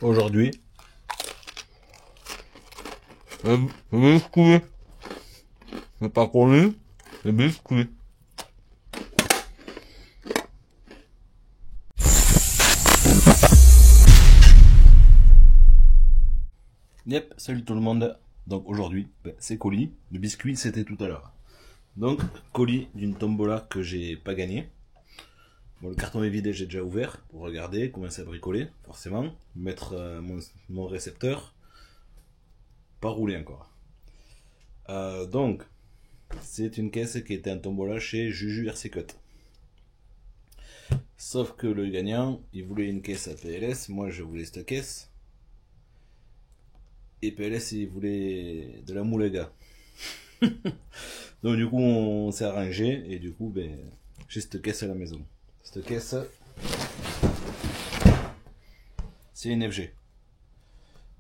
aujourd'hui. Le biscuit. C'est pas connu, le biscuit. Yep, salut tout le monde. Donc aujourd'hui, c'est colis. Le biscuit, c'était tout à l'heure. Donc, colis d'une tombola que j'ai pas gagné. Bon, le carton est vidé, j'ai déjà ouvert pour regarder, commencer à bricoler, forcément. Mettre mon récepteur. Pas roulé encore. Donc, c'est une caisse qui était en tombola chez Juju RC Cut. Sauf que le gagnant, il voulait une caisse à PLS, moi je voulais cette caisse. Et PLS, il voulait de la moulega. Donc du coup, on s'est arrangé, et du coup, j'ai cette caisse à la maison. Cette caisse, c'est une FG.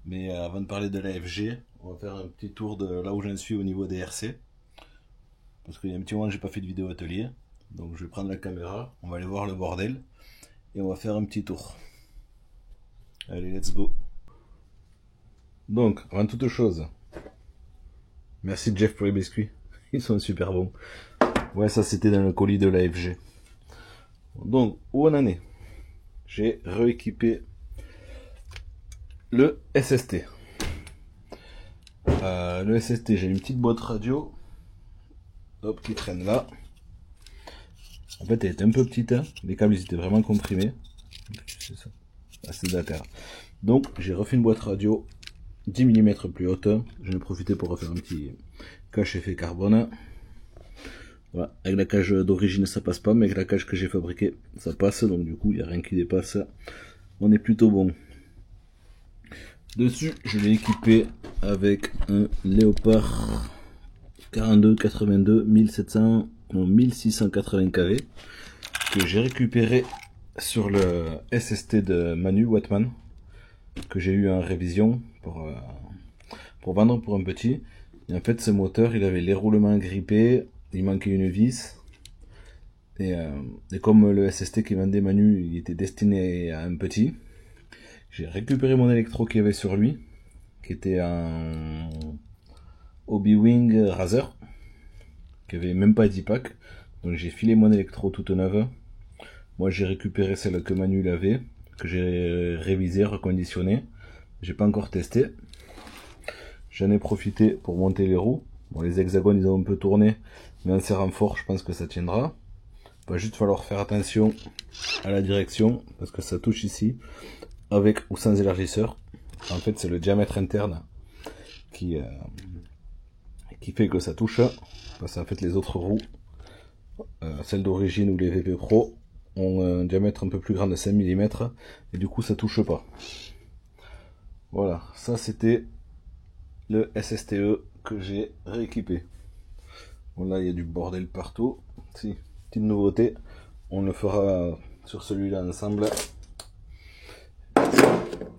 Mais avant de parler de la FG, on va faire un petit tour de là où j'en suis au niveau des RC. Parce qu'il y a un petit moment que j'ai pas fait de vidéo atelier. Donc je vais prendre la caméra, on va aller voir le bordel. Et on va faire un petit tour. Allez, let's go. Donc, avant toute chose, merci Jeff pour les biscuits. Ils sont super bons. Ouais, ça c'était dans le colis de la FG. Donc, où on en est? J'ai rééquipé le SST. Le SST, j'ai une petite boîte radio. Hop, qui traîne là. En fait, elle était un peu petite. Hein. Les câbles, ils étaient vraiment comprimés. C'est ça. C'est de la terre. Donc, j'ai refait une boîte radio 10 mm plus haute. J'en ai profité pour refaire un petit cache effet carbone. Voilà. Avec la cage d'origine, ça passe pas, mais avec la cage que j'ai fabriquée, ça passe. Donc, du coup, il n'y a rien qui dépasse. On est plutôt bon. Dessus, je l'ai équipé avec un Léopard 42-82 1700 1680 kV que j'ai récupéré sur le SST de Manu Wattman que j'ai eu en révision pour vendre pour un petit. Et en fait, ce moteur, il avait les roulements grippés, il manquait une vis. Et comme le SST qui vendait Manu, il était destiné à un petit, j'ai récupéré mon électro qu'il y avait sur lui, qui était un Hobby-Wing Razer, qui avait même pas 10 packs. Donc j'ai filé mon électro toute neuve. Moi j'ai récupéré celle que Manu avait, que j'ai révisée, reconditionnée. J'ai pas encore testé. J'en ai profité pour monter les roues. Bon, les hexagones ils ont un peu tourné, mais en serrant fort je pense que ça tiendra. Il va juste falloir faire attention à la direction, parce que ça touche ici, avec ou sans élargisseur. En fait c'est le diamètre interne qui fait que ça touche. Parce qu'en fait les autres roues, celles d'origine ou les VP Pro, ont un diamètre un peu plus grand de 5 mm, et du coup ça touche pas. Voilà, ça c'était le SSTE que j'ai rééquipé. Bon là il y a du bordel partout. Si, petite nouveauté, on le fera sur celui-là ensemble.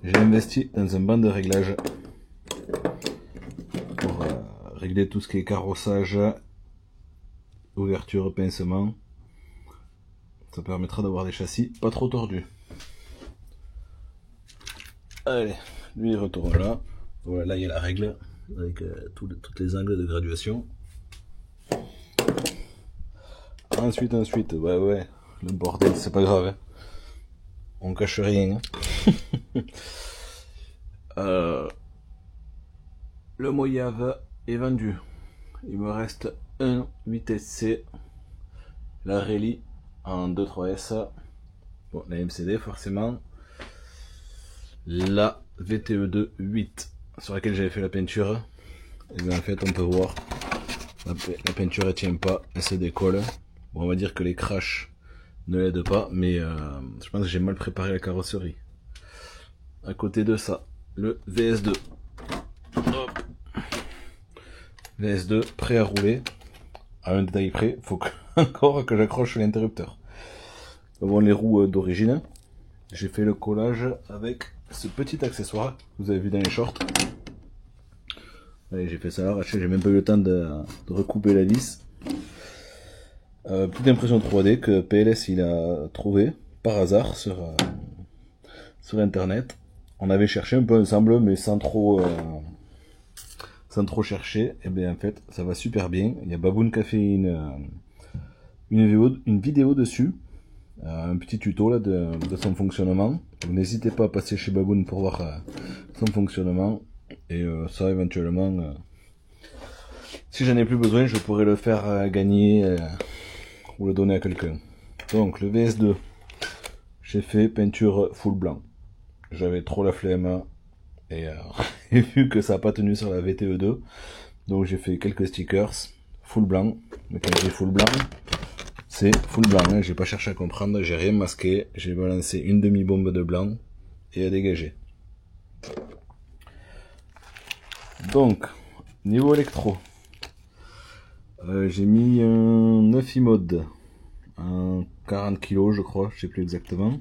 J'ai investi dans un banc de réglage pour régler tout ce qui est carrossage, ouverture, pincement. Ça permettra d'avoir des châssis pas trop tordus. Allez, lui il retourne là. Voilà, là il y a la règle avec toutes les angles de graduation. Ensuite, ouais, le bordel, c'est pas grave. Hein. On cache rien. Hein. Le Mojave est vendu. Il me reste un 8SC, la Rally en 2.3S, bon, la MCD forcément, la VTE2 8 sur laquelle j'avais fait la peinture. Et bien en fait on peut voir la peinture elle tient pas, elle se décolle. Bon, on va dire que les crashs ne l'aident pas, mais je pense que j'ai mal préparé la carrosserie. À côté de ça, le VS2. Hop. VS2 prêt à rouler. À un détail près, faut encore que j'accroche l'interrupteur. Bon, les roues d'origine, j'ai fait le collage avec ce petit accessoire que vous avez vu dans les shorts. Allez, j'ai fait ça arraché, j'ai même pas eu le temps de recouper la vis. Petite impression 3D que PLS il a trouvé par hasard sur internet. on avait cherché un peu ensemble, mais sans trop chercher. Et bien en fait, ça va super bien. Il y a Baboon qui a fait une vidéo dessus, un petit tuto là de son fonctionnement. N'hésitez pas à passer chez Baboon pour voir son fonctionnement. Et ça, éventuellement, si j'en ai plus besoin, je pourrais le faire gagner ou le donner à quelqu'un. Donc le VS2, j'ai fait peinture full blanc. J'avais trop la flemme et, et vu que ça n'a pas tenu sur la VTE2, donc j'ai fait quelques stickers full blanc. Mais quand j'ai full blanc, c'est full blanc, hein. J'ai pas cherché à comprendre, j'ai rien masqué, j'ai balancé une demi-bombe de blanc et à dégager. Donc, niveau électro, j'ai mis un 9 mode, un 40 kg je crois, je sais plus exactement,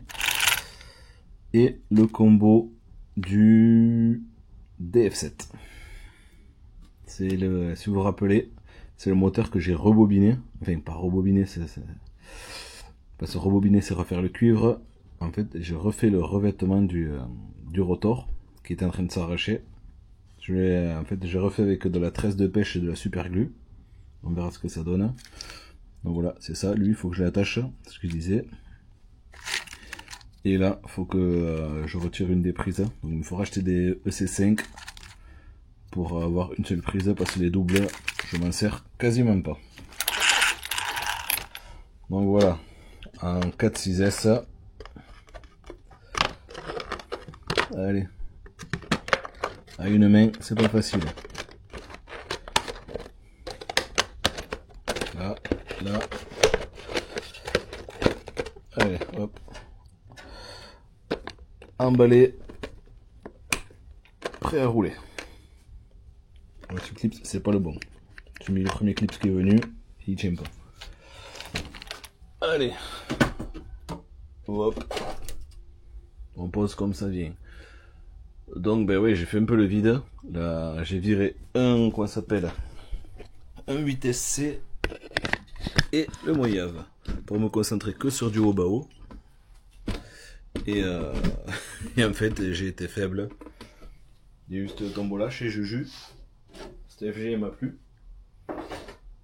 et le combo du DF7. C'est le, si vous vous rappelez, c'est le moteur que j'ai rebobiné, enfin pas rebobiné, parce que rebobiner c'est refaire le cuivre. En fait, j'ai refait le revêtement du rotor qui était en train de s'arracher. En fait, j'ai refait avec de la tresse de pêche et de la super glue. On verra ce que ça donne. Donc voilà, c'est ça. Lui, il faut que je l'attache, c'est ce que je disais. Et là, il faut que je retire une des prises. Donc il me faut racheter des EC5 pour avoir une seule prise, parce que les doubles, je m'en sers quasiment pas. Donc voilà, en 4-6S. Allez. À une main, c'est pas facile. Là, là. Allez, hop. Emballé. Prêt à rouler. Ce clip, c'est pas le bon. J'ai mis le premier clip qui est venu, il tient pas. Allez. Hop. On pose comme ça vient. Donc ben oui, j'ai fait un peu le vide. Là, j'ai viré un, comment ça s'appelle, un 8SC et le Moyave pour me concentrer que sur du haut bas haut. Et, et en fait, j'ai été faible. Il y a eu ce tombola chez Juju. Cette FG m'a plu.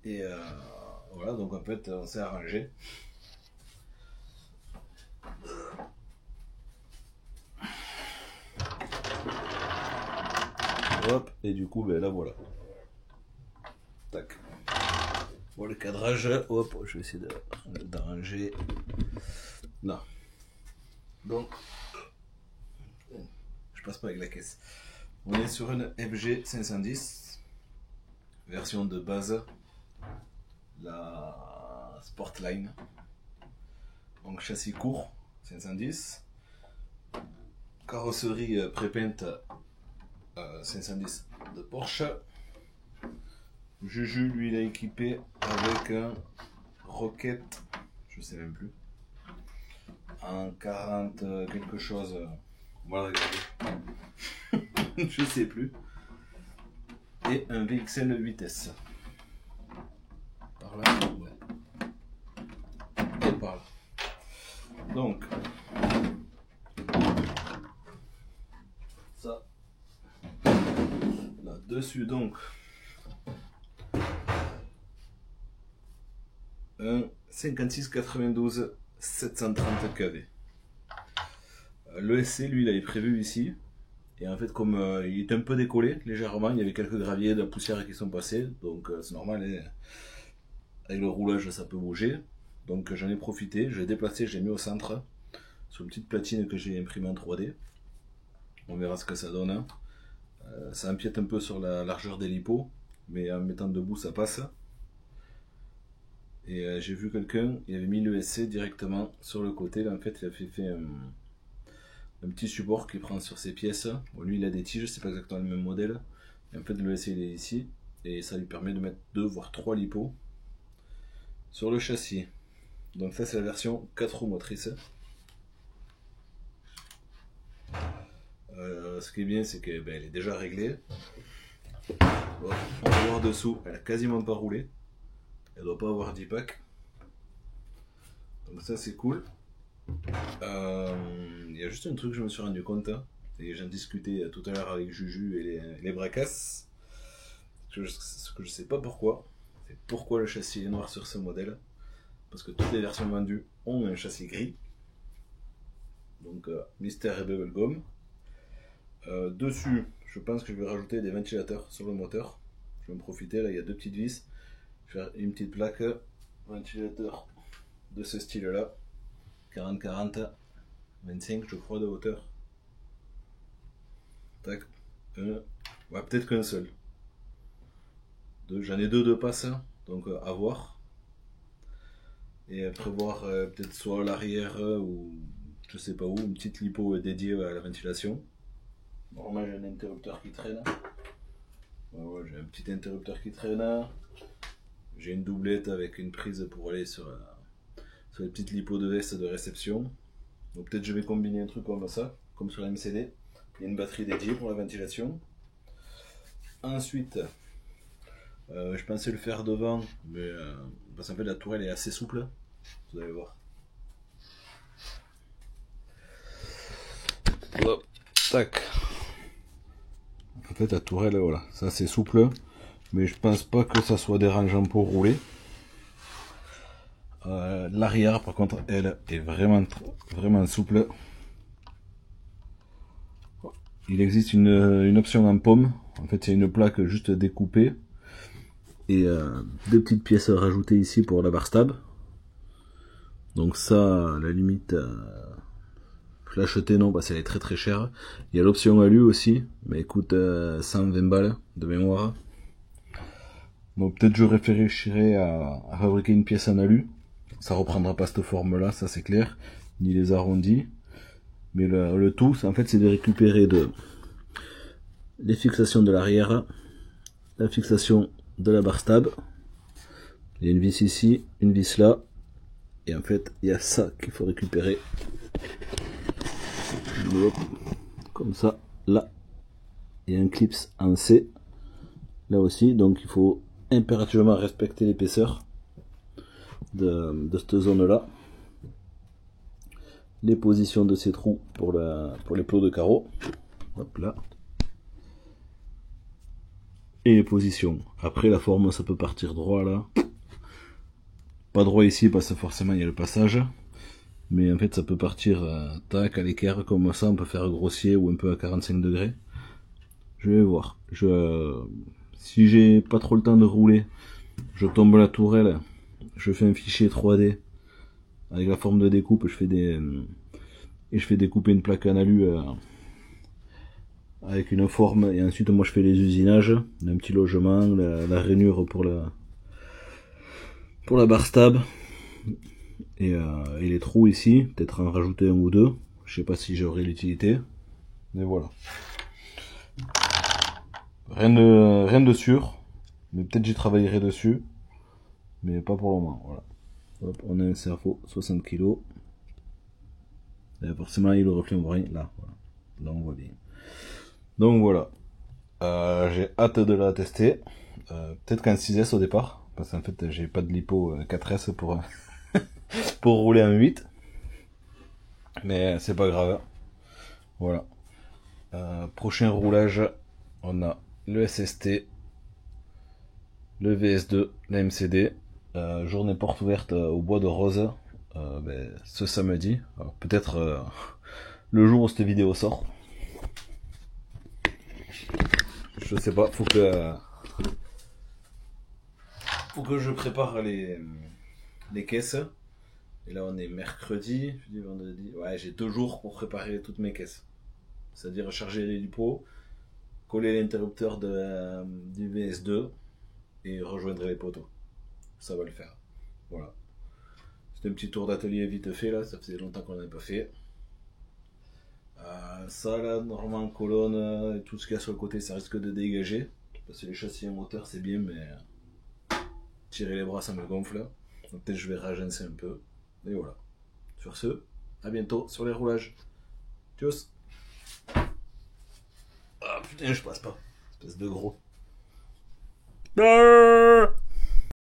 Et voilà, donc en fait, on s'est arrangé. Hop, et du coup, ben là voilà. Tac. Bon, le cadrage, hop, je vais essayer d'arranger. Là. Donc, je passe pas avec la caisse. On est sur une FG 510, version de base, la Sportline. Donc châssis court, 510. Carrosserie pré-peinte 510 de Porsche. Juju, lui, il a équipé avec un Rocket, je sais même plus, un 40 quelque chose, on va le regarder, je sais plus, et un VXL 8S. Par là, ouais. Et par là. Donc, ça, là-dessus, donc, un 5692 730 kV. Le SC, lui, il avait prévu ici. Et en fait, comme il est un peu décollé légèrement, il y avait quelques graviers, de la poussière qui sont passés. Donc c'est normal, hein, avec le roulage, ça peut bouger. Donc j'en ai profité, je l'ai déplacé, je l'ai mis au centre, sur une petite platine que j'ai imprimée en 3D. On verra ce que ça donne. Ça empiète un peu sur la largeur des lipots, mais en mettant debout, ça passe. Et j'ai vu quelqu'un, il avait mis le SC directement sur le côté. Là, en fait, il a fait un petit support qui prend sur ses pièces. Bon, lui, il a des tiges, c'est pas exactement le même modèle. Et en fait, le SC, il est ici. Et ça lui permet de mettre 2 voire 3 lipots sur le châssis. Donc ça, c'est la version 4 roues motrices. Ce qui est bien, c'est qu'elle est déjà réglée. Bon, on va voir dessous, elle a quasiment pas roulé. Elle doit pas avoir 10 packs. Donc ça, c'est cool. Il y a juste un truc que je me suis rendu compte. et j'en discutais tout à l'heure avec Juju et les Bracas. Ce que je sais pas pourquoi, c'est pourquoi le châssis est noir sur ce modèle. Parce que toutes les versions vendues ont un châssis gris. Donc mystère et bubblegum. Dessus, je pense que je vais rajouter des ventilateurs sur le moteur. Je vais en profiter, là il y a 2 petites vis. Je vais faire une petite plaque ventilateur de ce style là. 40-40, 25 je crois de hauteur. Tac. Ouais, peut-être qu'un seul. J'en ai 2 de passe, donc à voir. Et prévoir peut-être soit à l'arrière ou je sais pas où, une petite lipo dédiée à la ventilation. Normalement j'ai un interrupteur qui traîne. Ouais, j'ai un petit interrupteur qui traîne. J'ai une doublette avec une prise pour aller sur les petites lipos de veste de réception. Donc peut-être je vais combiner un truc comme ça, comme sur la MCD. Il y a une batterie dédiée pour la ventilation. Ensuite, je pensais le faire devant, mais parce qu'en fait la tourelle est assez souple. Vous allez voir. Hop, tac. En fait la tourelle, voilà, ça c'est souple, mais je pense pas que ça soit dérangeant pour rouler. L'arrière par contre, elle est vraiment souple. Il existe une option en pomme. En fait, c'est une plaque juste découpée et 2 petites pièces rajoutées ici pour la barre stab. Donc ça, à la limite, je l'ai acheté non parce qu'elle est très chère. Il y a l'option alu aussi, mais elle coûte 120 balles de mémoire. Donc peut-être je réfléchirai à fabriquer une pièce en alu. Ça reprendra pas cette forme là, ça c'est clair, ni les arrondis. Mais le tout, en fait, c'est de récupérer les fixations de l'arrière, la fixation de la barre stab. Il y a une vis ici, une vis là. Et en fait, il y a ça qu'il faut récupérer. Comme ça, là. Il y a un clips en C. Là aussi, donc il faut impérativement respecter l'épaisseur de cette zone-là. Les positions de ces trous pour les plots de carreaux. Hop là. Et les positions. Après la forme ça peut partir droit là. Pas droit ici parce que forcément il y a le passage. Mais en fait ça peut partir tac à l'équerre comme ça, on peut faire grossier ou un peu à 45 degrés. Je vais voir. Si j'ai pas trop le temps de rouler, je tombe la tourelle, je fais un fichier 3D avec la forme de découpe, je fais découper une plaque en alu avec une forme, et ensuite moi je fais les usinages, un petit logement, la rainure pour la barre stab et les trous ici, peut-être en rajouter un ou deux, je sais pas si j'aurai l'utilité, mais voilà. Rien de sûr, mais peut-être j'y travaillerai dessus, mais pas pour le moment. Voilà. Hop, on a un cerveau 60 kg. Forcément, il le reflet on voit rien. Là, voilà. Là, on voit bien. Donc voilà. J'ai hâte de la tester. Peut-être qu'en 6S au départ, parce qu'en fait, j'ai pas de lipo 4S pour pour rouler en 8. Mais c'est pas grave. Voilà. Prochain roulage, on a le SST, le VS2, la MCD, journée porte ouverte au bois de Rose ce samedi. Peut-être le jour où cette vidéo sort. Je sais pas, faut que je prépare les caisses. Et là on est mercredi, jeudi, vendredi. Ouais, j'ai 2 jours pour préparer toutes mes caisses. C'est-à-dire charger les lipos, coller l'interrupteur du VS2 et rejoindre les poteaux. Ça va le faire. Voilà. C'était un petit tour d'atelier vite fait là, ça faisait longtemps qu'on n'avait pas fait. Ça là, normalement colonne et tout ce qu'il y a sur le côté, ça risque de dégager. Parce que les châssis en moteur c'est bien, mais tirer les bras ça me gonfle. Donc peut-être je vais ragencer un peu. Et voilà. Sur ce, à bientôt sur les roulages. Tchuss. Ah putain, je passe pas. Espèce de gros.